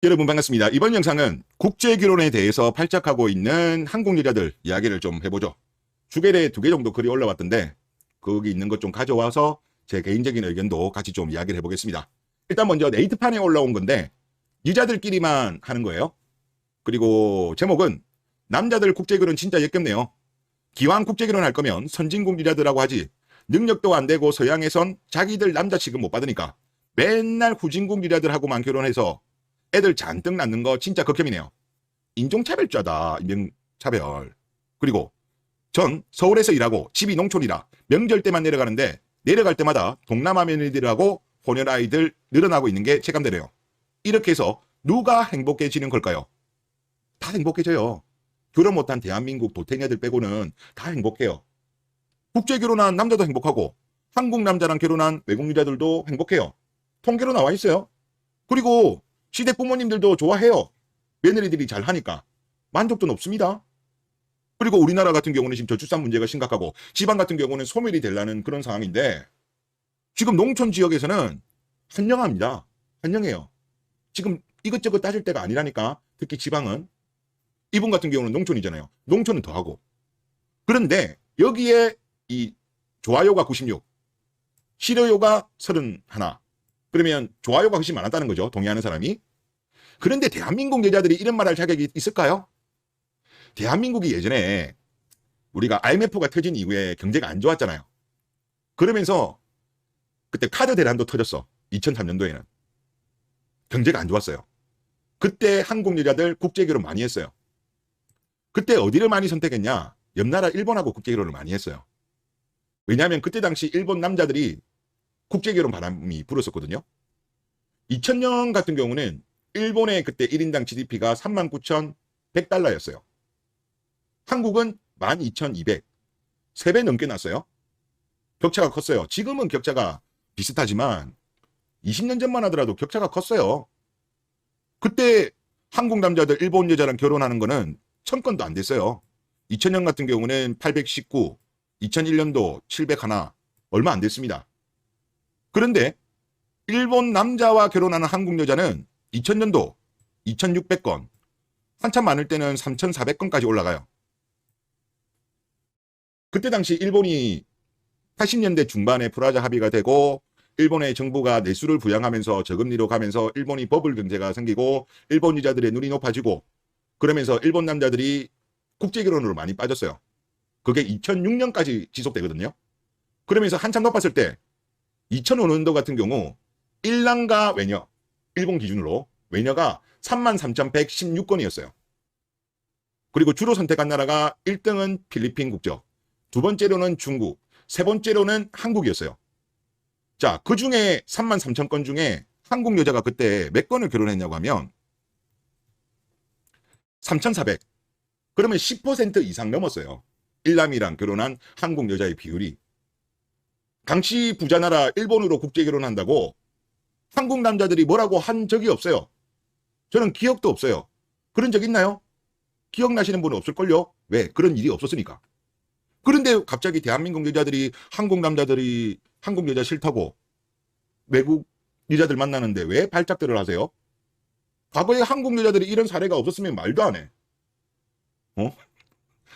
여러분 반갑습니다. 이번 영상은 국제결혼에 대해서 팔짝하고 있는 한국 여자들 이야기를 좀 해보죠. 주간에 2개 정도 글이 올라왔던데 거기 있는 것 좀 가져와서 제 개인적인 의견도 같이 좀 이야기를 해보겠습니다. 일단 먼저 네이트판에 올라온 건데 여자들끼리만 하는 거예요. 그리고 제목은 남자들 국제결혼 진짜 역겹네요. 기왕 국제결혼 할 거면 선진국 여자들하고 하지. 능력도 안 되고 서양에선 자기들 남자 취급 못 받으니까 맨날 후진국 여자들하고만 결혼해서 애들 잔뜩 낳는 거 진짜 극혐이네요. 인종차별자다. 인종차별. 그리고 전 서울에서 일하고 집이 농촌이라 명절 때만 내려가는데 내려갈 때마다 동남아 며느리들하고 혼혈 아이들 늘어나고 있는 게 체감되네요. 이렇게 해서 누가 행복해지는 걸까요? 다 행복해져요. 결혼 못한 대한민국 도태녀들 빼고는 다 행복해요. 국제결혼한 남자도 행복하고 한국 남자랑 결혼한 외국 여자들도 행복해요. 통계로 나와 있어요. 그리고 시댁 부모님들도 좋아해요. 며느리들이 잘하니까. 만족도 높습니다. 그리고 우리나라 같은 경우는 지금 저출산 문제가 심각하고 지방 같은 경우는 소멸이 되려는 그런 상황인데 지금 농촌 지역에서는 환영합니다. 환영해요. 지금 이것저것 따질 때가 아니라니까. 특히 지방은. 이분 같은 경우는 농촌이잖아요. 농촌은 더하고. 그런데 여기에 이 좋아요가 96, 싫어요가 31. 그러면 좋아요가 훨씬 많았다는 거죠. 동의하는 사람이. 그런데 대한민국 여자들이 이런 말 할 자격이 있을까요? 대한민국이 예전에 우리가 IMF가 터진 이후에 경제가 안 좋았잖아요. 그러면서 그때 카드 대란도 터졌어. 2003년도에는. 경제가 안 좋았어요. 그때 한국 여자들 국제결혼 많이 했어요. 그때 어디를 많이 선택했냐? 옆나라 일본하고 국제결혼을 많이 했어요. 왜냐하면 그때 당시 일본 남자들이 국제결혼 바람이 불었었거든요. 2000년 같은 경우는 일본의 그때 1인당 GDP가 39,100달러였어요. 한국은 12,200. 3배 넘게 났어요. 격차가 컸어요. 지금은 격차가 비슷하지만 20년 전만 하더라도 격차가 컸어요. 그때 한국 남자들 일본 여자랑 결혼하는 거는 1000건도 안 됐어요. 2000년 같은 경우는 819, 2001년도 701, 얼마 안 됐습니다. 그런데 일본 남자와 결혼하는 한국 여자는 2000년도 2600건, 한참 많을 때는 3400건까지 올라가요. 그때 당시 일본이 80년대 중반에 프라자 합의가 되고 일본의 정부가 내수를 부양하면서 저금리로 가면서 일본이 버블 경제가 생기고 일본 여자들의 눈이 높아지고 그러면서 일본 남자들이 국제결혼으로 많이 빠졌어요. 그게 2006년까지 지속되거든요. 그러면서 한참 높았을 때 2005년도 같은 경우 일남가 외녀, 일본 기준으로 외녀가 33,116건이었어요. 그리고 주로 선택한 나라가 1등은 필리핀 국적, 두 번째로는 중국, 세 번째로는 한국이었어요. 자, 그 중에 33,000건 중에 한국 여자가 그때 몇 건을 결혼했냐고 하면 3,400. 그러면 10% 이상 넘었어요. 일남이랑 결혼한 한국 여자의 비율이. 당시 부자나라 일본으로 국제결혼한다고 한국 남자들이 뭐라고 한 적이 없어요. 저는 기억도 없어요. 그런 적 있나요? 기억나시는 분은 없을걸요? 왜? 그런 일이 없었으니까. 그런데 갑자기 대한민국 여자들이 한국 남자들이 한국 여자 싫다고 외국 여자들 만나는데 왜 발작들을 하세요? 과거에 한국 여자들이 이런 사례가 없었으면 말도 안 해.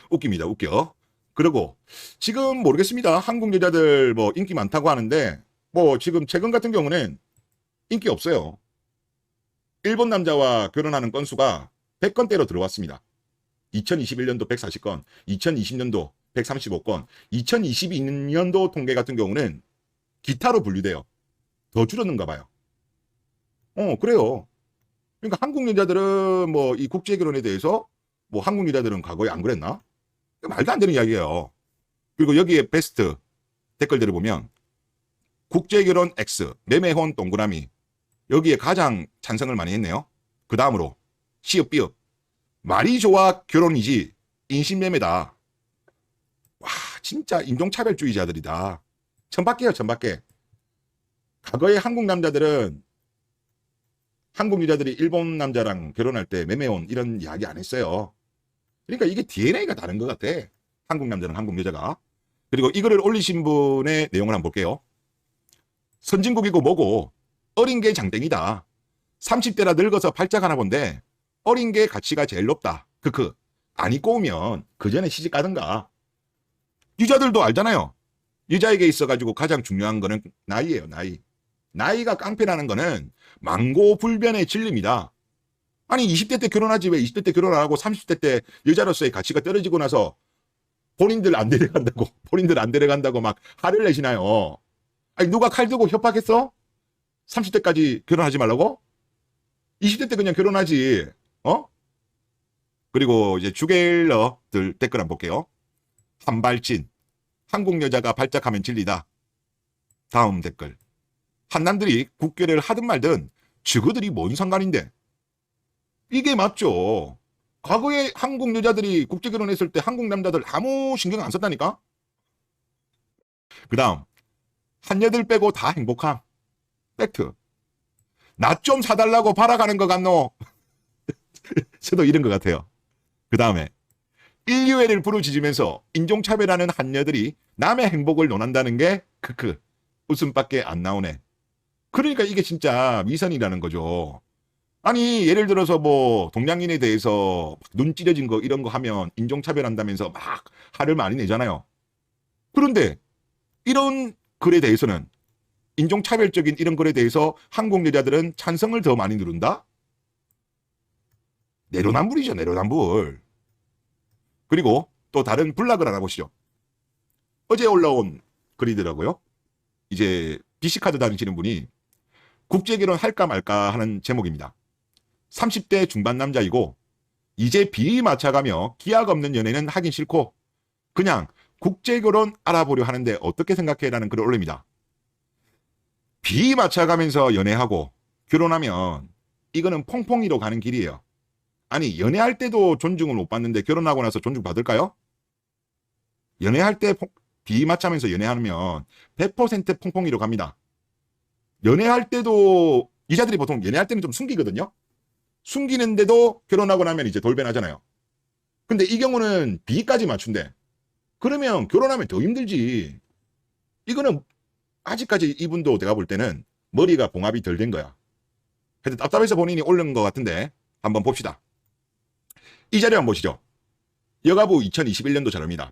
웃깁니다. 웃겨. 그리고 지금 모르겠습니다. 한국 여자들 뭐 인기 많다고 하는데 뭐 지금 최근 같은 경우는 인기 없어요. 일본 남자와 결혼하는 건수가 100건대로 들어왔습니다. 2021년도 140건, 2020년도 135건, 2022년도 통계 같은 경우는 기타로 분류돼요. 더 줄었는가 봐요. 그래요. 그러니까 한국 여자들은 뭐 이 국제결혼에 대해서 뭐 한국 여자들은 과거에 안 그랬나? 말도 안 되는 이야기예요. 그리고 여기에 베스트 댓글들을 보면 국제결혼 X, 매매혼 동그라미 여기에 가장 찬성을 많이 했네요. 그 다음으로 시읍 비읍 말이 좋아 결혼이지 인신매매다. 와 진짜 인종차별주의자들이다. 천박해요 천박해. 과거에 한국 남자들은 한국 여자들이 일본 남자랑 결혼할 때 매매혼 이런 이야기 안 했어요. 그러니까 이게 DNA가 다른 것 같아. 한국 남자는 한국 여자가. 그리고 이거를 올리신 분의 내용을 한번 볼게요. 선진국이고 뭐고 어린 게 장땡이다. 30대라 늙어서 팔짝하나 본데 어린 게 가치가 제일 높다. 크크. 안 입고 오면 그 전에 시집 가든가. 유자들도 알잖아요. 여자에게 있어가지고 가장 중요한 거는 나이예요. 나이. 나이가 깡패라는 거는 망고불변의 진리입니다. 아니 20대 때 결혼하지 왜 20대 때 결혼 안 하고 30대 때 여자로서의 가치가 떨어지고 나서 본인들 안 데려간다고 막 화를 내시나요? 아니 누가 칼 들고 협박했어? 30대까지 결혼하지 말라고? 20대 때 그냥 결혼하지. 그리고 이제 주갤러들 댓글 한번 볼게요. 한발진. 한국 여자가 발작하면 진리다. 다음 댓글. 한남들이 국결을 하든 말든 저그들이 뭔 상관인데. 이게 맞죠. 과거에 한국 여자들이 국제결혼했을 때 한국 남자들 아무 신경 안 썼다니까. 그 다음. 한여들 빼고 다 행복함. 팩트. 나 좀 사달라고 바라가는 것 같노. 저도 이런 것 같아요. 그 다음에 인류애를 부르짖으면서 인종차별하는 한여들이 남의 행복을 논한다는 게 크크 웃음밖에 안 나오네. 그러니까 이게 진짜 미선이라는 거죠. 아니 예를 들어서 뭐 동양인에 대해서 눈 찌려진 거 이런 거 하면 인종차별한다면서 막 화를 많이 내잖아요. 그런데 이런 글에 대해서는 인종차별적인 이런 글에 대해서 한국 여자들은 찬성을 더 많이 누른다? 내로남불이죠. 내로남불. 그리고 또 다른 블락을 알아보시죠. 어제 올라온 글이더라고요. 이제 BC카드 다니시는 분이 국제결혼 할까 말까 하는 제목입니다. 30대 중반 남자이고 이제 비위 맞춰가며 기약 없는 연애는 하긴 싫고 그냥 국제결혼 알아보려 하는데 어떻게 생각해? 라는 글을 올립니다. 비위 맞춰가면서 연애하고 결혼하면 이거는 퐁퐁이로 가는 길이에요. 아니 연애할 때도 존중을 못 받는데 결혼하고 나서 존중 받을까요? 연애할 때 비위 맞추면서 연애하면 100% 퐁퐁이로 갑니다. 연애할 때도 이자들이 보통 연애할 때는 좀 숨기거든요. 숨기는데도 결혼하고 나면 이제 돌변하잖아요. 근데 이 경우는 비위까지 맞춘대. 그러면 결혼하면 더 힘들지. 이거는 아직까지 이분도 내가 볼 때는 머리가 봉합이 덜 된 거야. 하여튼 답답해서 본인이 올린 것 같은데 한번 봅시다. 이 자료 한번 보시죠. 여가부 2021년도 자료입니다.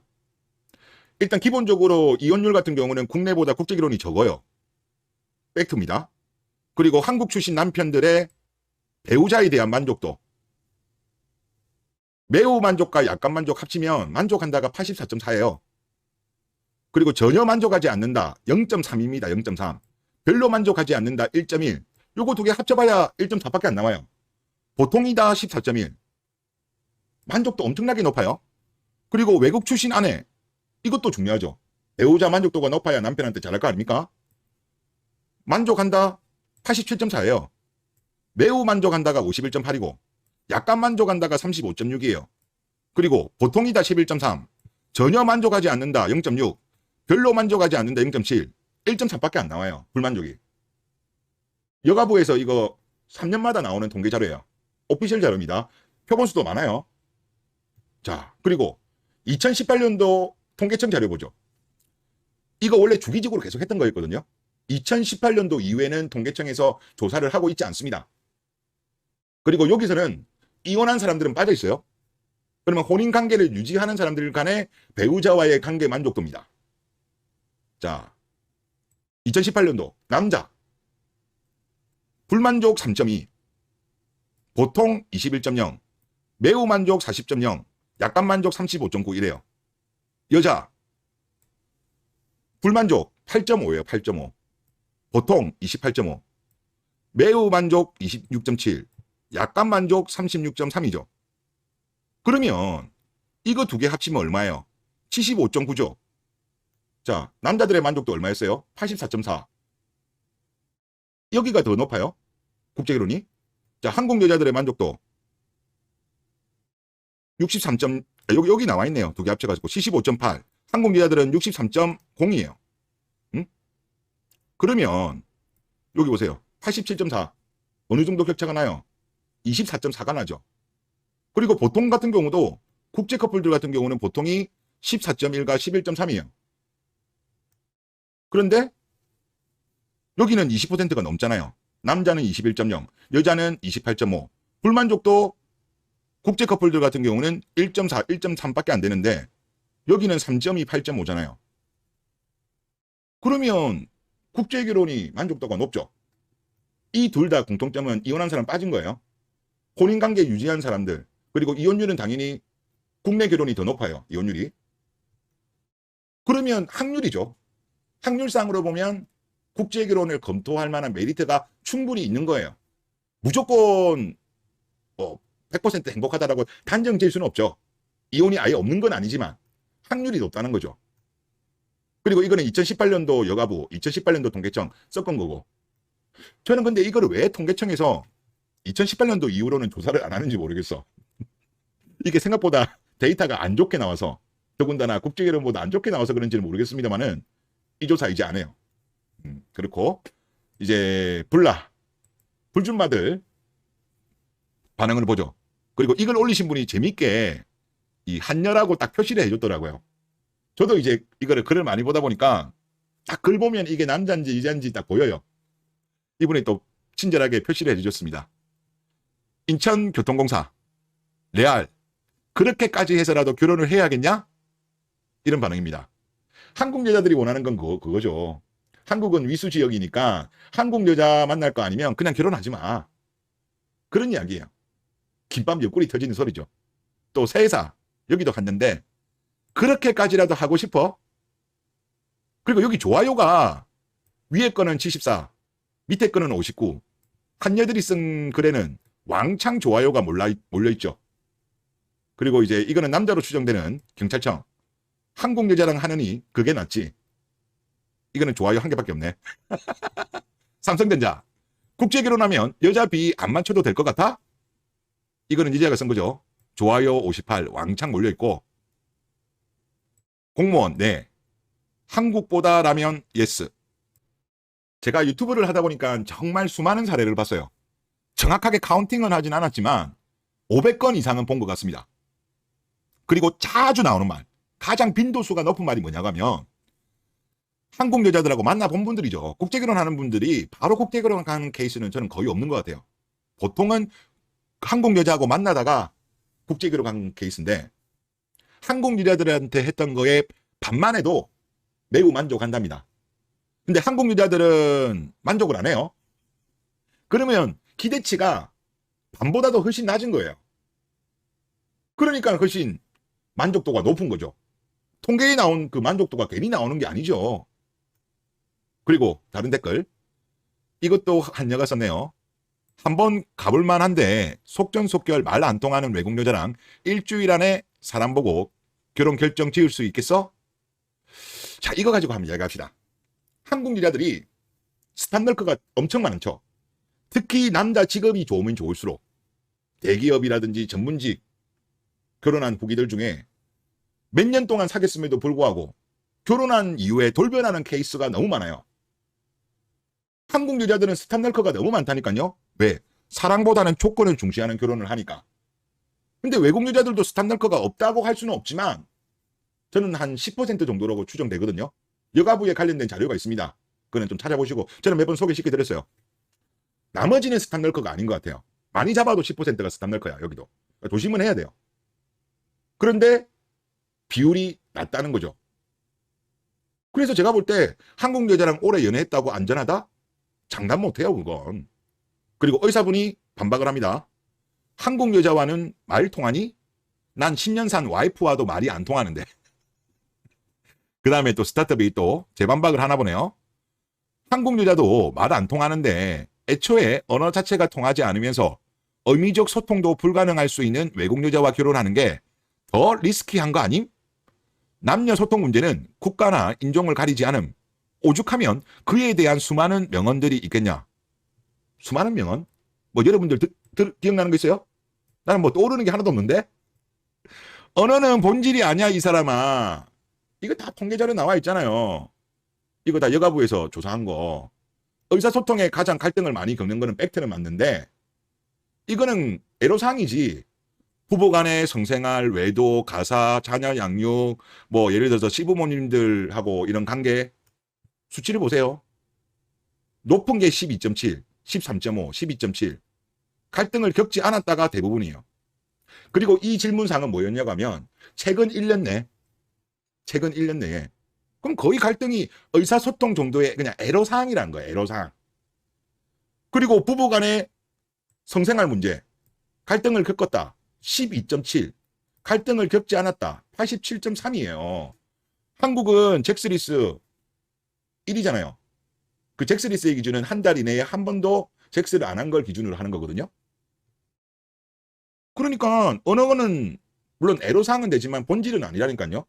일단 기본적으로 이혼율 같은 경우는 국내보다 국제결혼이 적어요. 팩트입니다. 그리고 한국 출신 남편들의 배우자에 대한 만족도. 매우 만족과 약간 만족 합치면 만족한다가 84.4예요. 그리고 전혀 만족하지 않는다 0.3입니다. 0.3. 별로 만족하지 않는다 1.1. 요거 두 개 합쳐봐야 1.4밖에 안 나와요. 보통이다 14.1. 만족도 엄청나게 높아요. 그리고 외국 출신 아내. 이것도 중요하죠. 배우자 만족도가 높아야 남편한테 잘할 거 아닙니까? 만족한다 87.4예요. 매우 만족한다가 51.8이고 약간 만족한다가 35.6이에요. 그리고 보통이다 11.3. 전혀 만족하지 않는다 0.6. 별로 만족하지 않는다 0.7. 1.4밖에 안 나와요. 불만족이. 여가부에서 이거 3년마다 나오는 통계 자료예요. 오피셜 자료입니다. 표본수도 많아요. 자, 그리고 2018년도 통계청 자료 보죠. 이거 원래 주기적으로 계속 했던 거였거든요. 2018년도 이후에는 통계청에서 조사를 하고 있지 않습니다. 그리고 여기서는 이혼한 사람들은 빠져 있어요. 그러면 혼인관계를 유지하는 사람들 간의 배우자와의 관계 만족도입니다. 자, 2018년도 남자 불만족 3.2, 보통 21.0, 매우 만족 40.0, 약간 만족 35.9 이래요. 여자 불만족 8.5예요. 8.5, 보통 28.5, 매우 만족 26.7, 약간 만족 36.3이죠. 그러면 이거 두 개 합치면 얼마예요? 75.9죠. 자, 남자들의 만족도 얼마였어요? 84.4. 여기가 더 높아요. 국제결혼이. 자, 한국 여자들의 만족도 63. 여기 나와 있네요. 두 개 합쳐가지고 75.8. 한국 여자들은 63.0이에요. 응? 그러면 여기 보세요. 87.4. 어느 정도 격차가 나요? 24.4가 나죠. 그리고 보통 같은 경우도 국제 커플들 같은 경우는 보통이 14.1과 11.3이에요. 그런데 여기는 20%가 넘잖아요. 남자는 21.0, 여자는 28.5. 불만족도 국제 커플들 같은 경우는 1.4, 1.3밖에 안 되는데 여기는 3.2, 8.5잖아요. 그러면 국제 결혼이 만족도가 높죠. 이 둘 다 공통점은 이혼한 사람 빠진 거예요. 혼인관계 유지한 사람들, 그리고 이혼율은 당연히 국내 결혼이 더 높아요. 이혼율이. 그러면 확률이죠. 확률상으로 보면 국제 결혼을 검토할 만한 메리트가 충분히 있는 거예요. 무조건 100% 행복하다라고 단정 지을 수는 없죠. 이혼이 아예 없는 건 아니지만 확률이 높다는 거죠. 그리고 이거는 2018년도 여가부, 2018년도 통계청 섞은 거고. 저는 근데 이거를 왜 통계청에서 2018년도 이후로는 조사를 안 하는지 모르겠어. 이게 생각보다 데이터가 안 좋게 나와서, 더군다나 국제결혼보다 안 좋게 나와서 그런지는 모르겠습니다만은 이 조사 이제 안 해요. 그렇고 이제 불준마들 반응을 보죠. 그리고 이걸 올리신 분이 재밌게 이 한여라고 딱 표시를 해줬더라고요. 저도 이제 이거를 글을 많이 보다 보니까 딱 글 보면 이게 남자인지 여자인지 딱 보여요. 이분이 또 친절하게 표시를 해주셨습니다. 인천교통공사 레알 그렇게까지 해서라도 결혼을 해야겠냐? 이런 반응입니다. 한국 여자들이 원하는 건 그거죠. 한국은 위수 지역이니까 한국 여자 만날 거 아니면 그냥 결혼하지 마. 그런 이야기예요. 김밥 옆구리 터지는 소리죠. 또 세사 여기도 갔는데 그렇게까지라도 하고 싶어? 그리고 여기 좋아요가 위에 거는 74, 밑에 거는 59. 한여들이 쓴 글에는 왕창 좋아요가 몰려있죠. 그리고 이제 이거는 남자로 추정되는 경찰청. 한국 여자랑 하느니 그게 낫지. 이거는 좋아요 한 개밖에 없네. 삼성전자. 국제 결혼하면 여자 비 안 맞춰도 될 것 같아? 이거는 이제가 쓴 거죠. 좋아요 58 왕창 몰려있고. 공무원 네. 한국보다라면 예스. 제가 유튜브를 하다 보니까 정말 수많은 사례를 봤어요. 정확하게 카운팅은 하진 않았지만 500건 이상은 본 것 같습니다. 그리고 자주 나오는 말, 가장 빈도수가 높은 말이 뭐냐고 하면 한국 여자들하고 만나본 분들이죠. 국제결혼하는 분들이 바로 국제결혼하는 케이스는 저는 거의 없는 것 같아요. 보통은 한국 여자하고 만나다가 국제결혼한 케이스인데 한국 여자들한테 했던 거에 반만 해도 매우 만족한답니다. 근데 한국 여자들은 만족을 안 해요. 그러면 기대치가 반보다도 훨씬 낮은 거예요. 그러니까 훨씬 만족도가 높은 거죠. 통계에 나온 그 만족도가 괜히 나오는 게 아니죠. 그리고 다른 댓글. 이것도 한여가 썼네요. 한번 가볼 만한데 속전속결 말 안 통하는 외국 여자랑 일주일 안에 사람 보고 결혼 결정 지을 수 있겠어? 자, 이거 가지고 한번 이야기합시다. 한국 여자들이 스탑널크가 엄청 많죠. 특히 남자 직업이 좋으면 좋을수록 대기업이라든지 전문직 결혼한 후기들 중에 몇 년 동안 사귀었음에도 불구하고 결혼한 이후에 돌변하는 케이스가 너무 많아요. 한국 여자들은 스탑널크가 너무 많다니까요. 왜? 사랑보다는 조건을 중시하는 결혼을 하니까. 근데 외국 여자들도 스탑널크가 없다고 할 수는 없지만 저는 한 10% 정도라고 추정되거든요. 여가부에 관련된 자료가 있습니다. 그거는 좀 찾아보시고 저는 매번 소개시켜드렸어요. 나머지는 스탑널크가 아닌 것 같아요. 많이 잡아도 10%가 스탑널크야. 여기도. 그러니까 조심은 해야 돼요. 그런데 비율이 낮다는 거죠. 그래서 제가 볼 때 한국 여자랑 오래 연애했다고 안전하다? 장담 못해요 그건. 그리고 의사분이 반박을 합니다. 한국 여자와는 말 통하니? 난 10년 산 와이프와도 말이 안 통하는데. 그 다음에 또 스타트업이 또 재반박을 하나 보네요. 한국 여자도 말 안 통하는데 애초에 언어 자체가 통하지 않으면서 의미적 소통도 불가능할 수 있는 외국 여자와 결혼하는 게 더 리스키한 거 아님? 남녀 소통 문제는 국가나 인종을 가리지 않음. 오죽하면 그에 대한 수많은 명언들이 있겠냐. 수많은 명언? 뭐 여러분들 기억나는 거 있어요? 나는 뭐 떠오르는 게 하나도 없는데? 언어는 본질이 아니야 이 사람아. 이거 다 통계자료 나와 있잖아요. 이거 다 여가부에서 조사한 거. 의사소통에 가장 갈등을 많이 겪는 거는 팩트는 맞는데 이거는 애로사항이지. 부부 간의 성생활, 외도, 가사, 자녀 양육, 뭐 예를 들어서 시부모님들하고 이런 관계 수치를 보세요. 높은 게 12.7, 13.5, 12.7. 갈등을 겪지 않았다가 대부분이에요. 그리고 이 질문사항은 뭐였냐고 하면 최근 1년 내에 그럼 거의 갈등이 의사소통 정도의 그냥 애로사항이라는 거예요. 애로사항. 그리고 부부간의 성생활 문제 갈등을 겪었다. 12.7. 갈등을 겪지 않았다. 87.3이에요. 한국은 잭스리스 1이잖아요. 그 잭스리스의 기준은 한 달 이내에 한 번도 잭스를 안 한 걸 기준으로 하는 거거든요. 그러니까 언어는 물론 애로사항은 되지만 본질은 아니라니까요.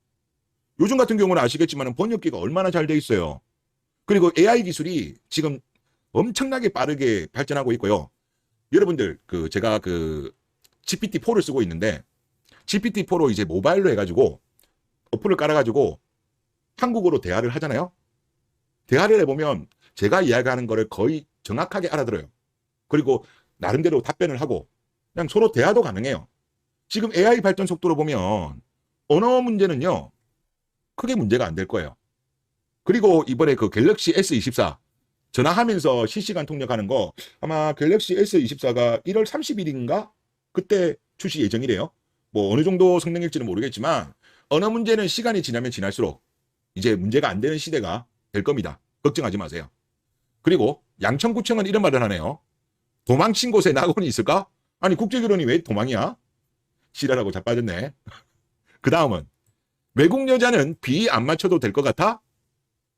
요즘 같은 경우는 아시겠지만 번역기가 얼마나 잘 돼 있어요. 그리고 AI 기술이 지금 엄청나게 빠르게 발전하고 있고요. 여러분들 제가 GPT-4를 쓰고 있는데 GPT-4로 이제 모바일로 해가지고 어플을 깔아가지고 한국어로 대화를 하잖아요. 대화를 해보면 제가 이야기하는 거를 거의 정확하게 알아들어요. 그리고 나름대로 답변을 하고 그냥 서로 대화도 가능해요. 지금 AI 발전 속도로 보면 언어 문제는요. 크게 문제가 안 될 거예요. 그리고 이번에 그 갤럭시 S24 전화하면서 실시간 통역하는 거 아마 갤럭시 S24가 1월 30일인가? 그때 출시 예정이래요. 뭐 어느 정도 성능일지는 모르겠지만 언어 문제는 시간이 지나면 지날수록 이제 문제가 안 되는 시대가 될 겁니다. 걱정하지 마세요. 그리고 양천구청은 이런 말을 하네요. 도망친 곳에 낙원이 있을까? 아니 국제결혼이 왜 도망이야? 지랄하고 자빠졌네. 그 다음은 외국 여자는 비 안 맞춰도 될 것 같아?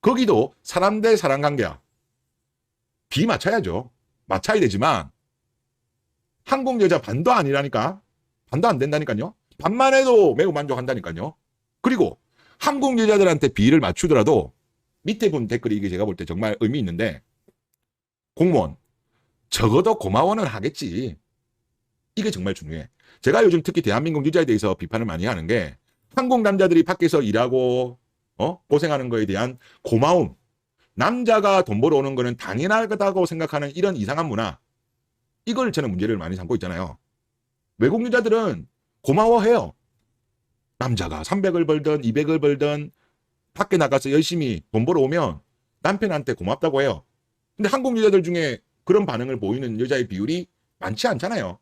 거기도 사람 대 사람 관계야. 비 맞춰야죠. 맞춰야 되지만 한국 여자 반도 아니라니까. 반도 안 된다니까요. 반만 해도 매우 만족한다니까요. 그리고 한국 여자들한테 비를 맞추더라도 밑에 본 댓글이 이게 제가 볼 때 정말 의미 있는데 공무원 적어도 고마워는 하겠지. 이게 정말 중요해. 제가 요즘 특히 대한민국 여자에 대해서 비판을 많이 하는 게 한국 남자들이 밖에서 일하고 고생하는 거에 대한 고마움. 남자가 돈 벌어 오는 거는 당연하다고 생각하는 이런 이상한 문화. 이걸 저는 문제를 많이 삼고 있잖아요. 외국 여자들은 고마워해요. 남자가 300을 벌든 200을 벌든 밖에 나가서 열심히 돈 벌어 오면 남편한테 고맙다고 해요. 근데 한국 여자들 중에 그런 반응을 보이는 여자의 비율이 많지 않잖아요.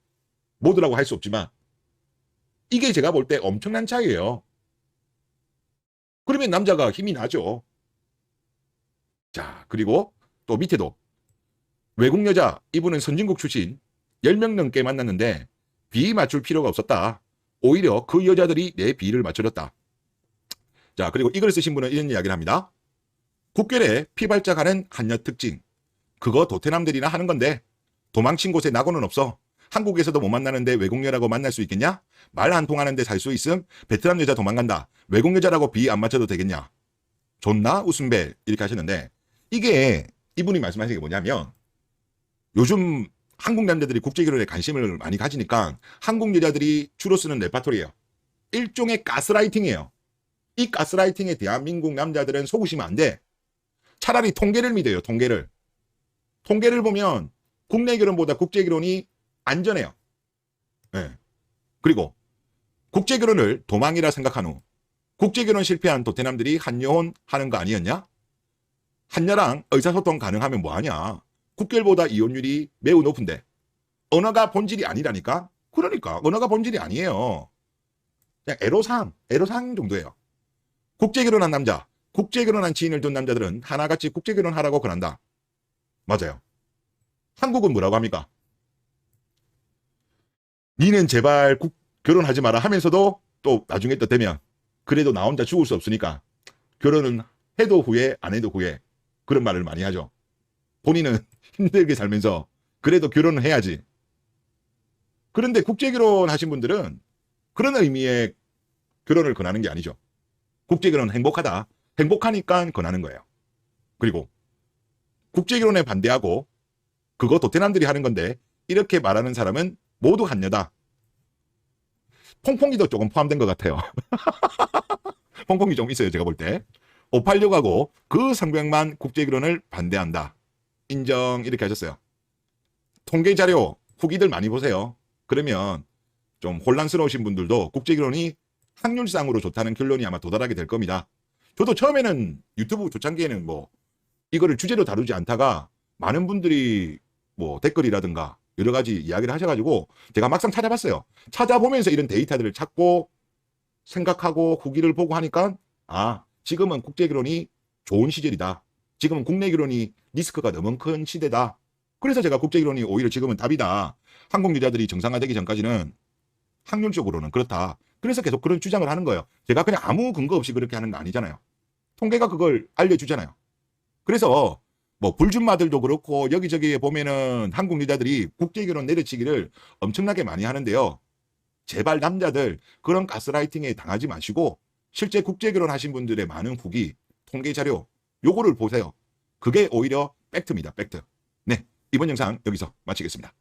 모두라고 할 수 없지만 이게 제가 볼 때 엄청난 차이예요. 그러면 남자가 힘이 나죠. 자, 그리고 또 밑에도 외국 여자, 이분은 선진국 출신 10명 넘게 만났는데 비 맞출 필요가 없었다. 오히려 그 여자들이 내 비를 맞춰줬다. 자, 그리고 이걸 쓰신 분은 이런 이야기를 합니다. 국결에 피발작하는 한여 특징. 그거 도태남들이나 하는 건데 도망친 곳에 낙오는 없어. 한국에서도 못 만나는데 외국 여자라고 만날 수 있겠냐? 말 안 통하는데 살 수 있음? 베트남 여자 도망간다. 외국 여자라고 비 안 맞춰도 되겠냐? 좋나? 웃음벨 이렇게 하시는데 이게 이분이 말씀하시는 게 뭐냐면 요즘 한국 남자들이 국제결혼에 관심을 많이 가지니까 한국 여자들이 주로 쓰는 레파토리예요. 일종의 가스라이팅이에요. 이 가스라이팅에 대한민국 남자들은 속으시면 안 돼. 차라리 통계를 믿어요. 통계를 보면 국내 결혼보다 국제결혼이 안전해요. 네. 그리고 국제결혼을 도망이라 생각한 후 국제결혼 실패한 도태남들이 한여혼 하는 거 아니었냐? 한여랑 의사소통 가능하면 뭐하냐? 국결보다 이혼율이 매우 높은데 언어가 본질이 아니라니까? 그러니까 언어가 본질이 아니에요. 그냥 애로사항 정도예요. 국제결혼한 남자, 국제결혼한 지인을 둔 남자들은 하나같이 국제결혼하라고 권한다. 맞아요. 한국은 뭐라고 합니까? 니는 제발 결혼하지 마라 하면서도 또 나중에 또 되면 그래도 나 혼자 죽을 수 없으니까 결혼은 해도 후회 안 해도 후회 그런 말을 많이 하죠. 본인은 힘들게 살면서 그래도 결혼을 해야지. 그런데 국제결혼 하신 분들은 그런 의미의 결혼을 권하는 게 아니죠. 국제결혼 행복하다. 행복하니까 권하는 거예요. 그리고 국제결혼에 반대하고 그거 도태남들이 하는 건데 이렇게 말하는 사람은 모두 한여다. 퐁퐁이도 조금 포함된 것 같아요. 퐁퐁이 좀 있어요. 제가 볼 때. 586하고 그 성병만 국제결혼을 반대한다. 인정 이렇게 하셨어요. 통계 자료 후기들 많이 보세요. 그러면 좀 혼란스러우신 분들도 국제결혼이 확률상으로 좋다는 결론이 아마 도달하게 될 겁니다. 저도 처음에는 유튜브 초창기에는 뭐 이거를 주제로 다루지 않다가 많은 분들이 뭐 댓글이라든가 여러 가지 이야기를 하셔가지고 제가 막상 찾아봤어요. 찾아보면서 이런 데이터들을 찾고 생각하고 후기를 보고 하니까 아, 지금은 국제기론이 좋은 시절이다. 지금은 국내 기론이 리스크가 너무 큰 시대다. 그래서 제가 국제기론이 오히려 지금은 답이다. 항공유자들이 정상화되기 전까지는 확률적으로는 그렇다. 그래서 계속 그런 주장을 하는 거예요. 제가 그냥 아무 근거 없이 그렇게 하는 거 아니잖아요. 통계가 그걸 알려주잖아요. 그래서 뭐 불준마들도 그렇고 여기저기에 보면은 항공유자들이 국제기론 내려치기를 엄청나게 많이 하는데요. 제발 남자들 그런 가스라이팅에 당하지 마시고 실제 국제기론 하신 분들의 많은 후기, 통계 자료 요거를 보세요. 그게 오히려 팩트입니다. 팩트. 네, 이번 영상 여기서 마치겠습니다.